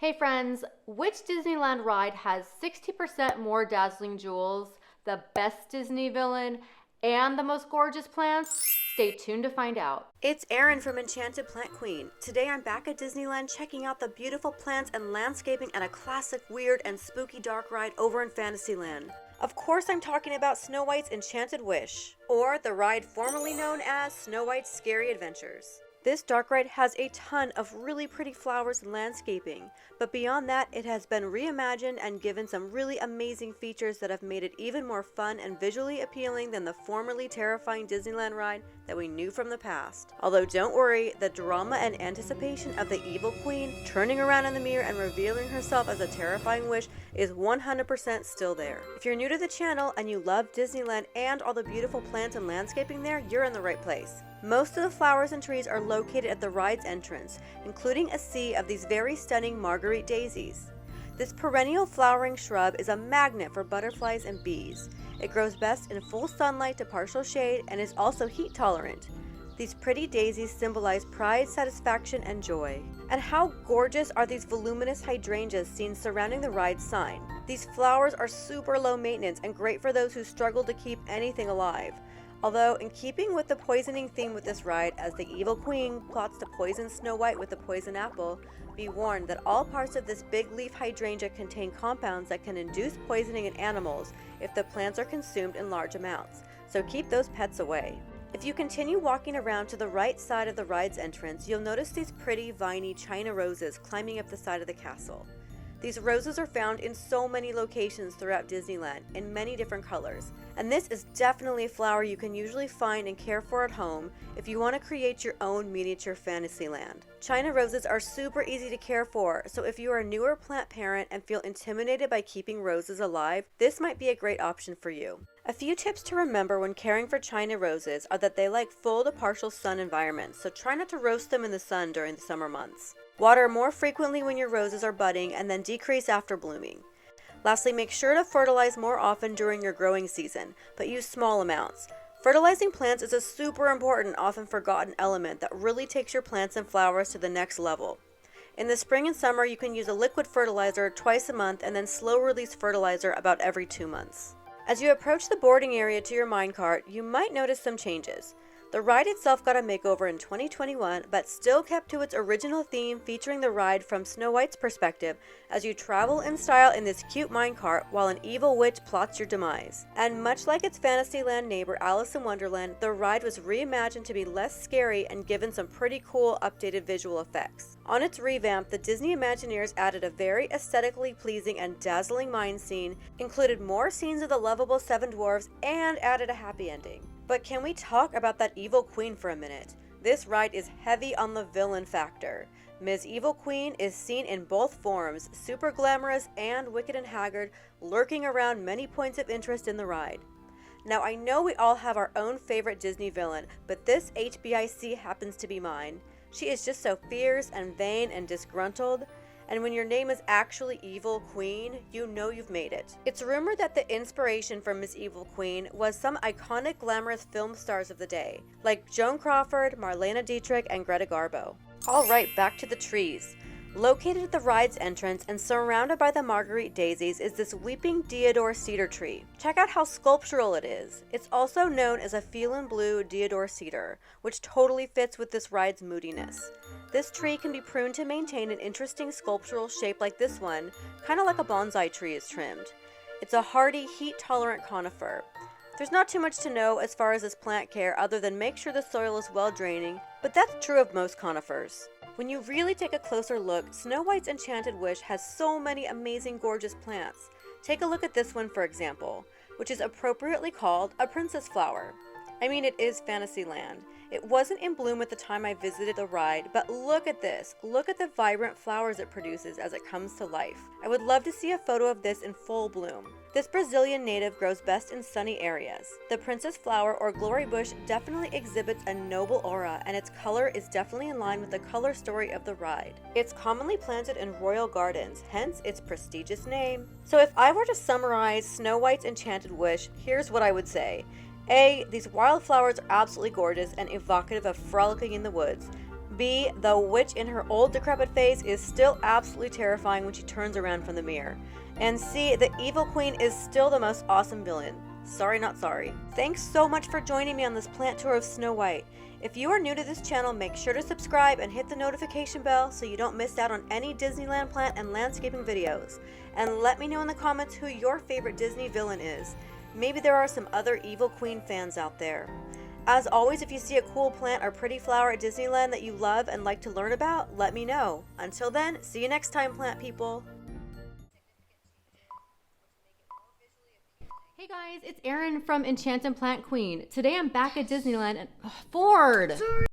Hey friends, which Disneyland ride has 60% more dazzling jewels, the best Disney villain, and the most gorgeous plants? Stay tuned to find out. It's Erin from Enchanted Plant Queen. Today I'm back at Disneyland checking out the beautiful plants and landscaping at a classic, weird, and spooky dark ride over in Fantasyland. Of course I'm talking about Snow White's Enchanted Wish, or the ride formerly known as Snow White's Scary Adventures. This dark ride has a ton of really pretty flowers and landscaping, but beyond that it has been reimagined and given some really amazing features that have made it even more fun and visually appealing than the formerly terrifying Disneyland ride that we knew from the past. Although don't worry, the drama and anticipation of the evil queen turning around in the mirror and revealing herself as a terrifying wish is 100% still there. If you're new to the channel and you love Disneyland and all the beautiful plants and landscaping there, you're in the right place. Most of the flowers and trees are located at the ride's entrance, including a sea of these very stunning Marguerite daisies. This perennial flowering shrub is a magnet for butterflies and bees. It grows best in full sunlight to partial shade and is also heat tolerant. These pretty daisies symbolize pride, satisfaction, and joy. And how gorgeous are these voluminous hydrangeas seen surrounding the ride's sign? These flowers are super low maintenance and great for those who struggle to keep anything alive. Although, in keeping with the poisoning theme with this ride, as the evil queen plots to poison Snow White with the poison apple, be warned that all parts of this big leaf hydrangea contain compounds that can induce poisoning in animals if the plants are consumed in large amounts, so keep those pets away. If you continue walking around to the right side of the ride's entrance, you'll notice these pretty, viney China roses climbing up the side of the castle. These roses are found in so many locations throughout Disneyland, in many different colors, and this is definitely a flower you can usually find and care for at home if you want to create your own miniature Fantasyland. China roses are super easy to care for, so if you are a newer plant parent and feel intimidated by keeping roses alive, this might be a great option for you. A few tips to remember when caring for China roses are that they like full to partial sun environments, so try not to roast them in the sun during the summer months. Water more frequently when your roses are budding and then decrease after blooming. Lastly, make sure to fertilize more often during your growing season, but use small amounts. Fertilizing plants is a super important, often forgotten element that really takes your plants and flowers to the next level. In the spring and summer, you can use a liquid fertilizer twice a month and then slow release fertilizer about every 2 months. As you approach the boarding area to your minecart, you might notice some changes. The ride itself got a makeover in 2021, but still kept to its original theme, featuring the ride from Snow White's perspective as you travel in style in this cute minecart while an evil witch plots your demise. And much like its Fantasyland neighbor Alice in Wonderland, the ride was reimagined to be less scary and given some pretty cool updated visual effects. On its revamp, the Disney Imagineers added a very aesthetically pleasing and dazzling mine scene, included more scenes of the lovable seven dwarfs, and added a happy ending. But can we talk about that evil queen for a minute? This ride is heavy on the villain factor. Ms. Evil Queen is seen in both forms, super glamorous and wicked and haggard, lurking around many points of interest in the ride. Now I know we all have our own favorite Disney villain, but this HBIC happens to be mine. She is just so fierce and vain and disgruntled. And when your name is actually Evil Queen, you know you've made it. It's rumored that the inspiration for Miss Evil Queen was some iconic glamorous film stars of the day, like Joan Crawford, Marlene Dietrich, and Greta Garbo. Alright, back to the trees. Located at the ride's entrance and surrounded by the Marguerite daisies is this weeping Deodar cedar tree. Check out how sculptural it is. It's also known as a Feelin Blue Deodar cedar, which totally fits with this ride's moodiness. This tree can be pruned to maintain an interesting sculptural shape like this one, kind of like a bonsai tree is trimmed. It's a hardy, heat-tolerant conifer. There's not too much to know as far as this plant care other than make sure the soil is well draining, but that's true of most conifers. When you really take a closer look, Snow White's Enchanted Wish has so many amazing gorgeous plants. Take a look at this one for example, which is appropriately called a princess flower. I mean, it is Fantasyland. It wasn't in bloom at the time I visited the ride, but look at this. Look at the vibrant flowers it produces as it comes to life. I would love to see a photo of this in full bloom. This Brazilian native grows best in sunny areas. The princess flower or glory bush definitely exhibits a noble aura, and its color is definitely in line with the color story of the ride. It's commonly planted in royal gardens, hence its prestigious name. So if I were to summarize Snow White's Enchanted Wish, here's what I would say. A, these wildflowers are absolutely gorgeous and evocative of frolicking in the woods. B, the witch in her old decrepit phase is still absolutely terrifying when she turns around from the mirror. And C, the evil queen is still the most awesome villain. Sorry, not sorry. Thanks so much for joining me on this plant tour of Snow White. If you are new to this channel, make sure to subscribe and hit the notification bell so you don't miss out on any Disneyland plant and landscaping videos. And let me know in the comments who your favorite Disney villain is. Maybe there are some other evil queen fans out there. As always, if you see a cool plant or pretty flower at Disneyland that you love and like to learn about, let me know. Until then, see you next time, plant people. Hey guys, it's Erin from Enchanted Plant Queen. Today I'm back at Disneyland and Ford! Sorry.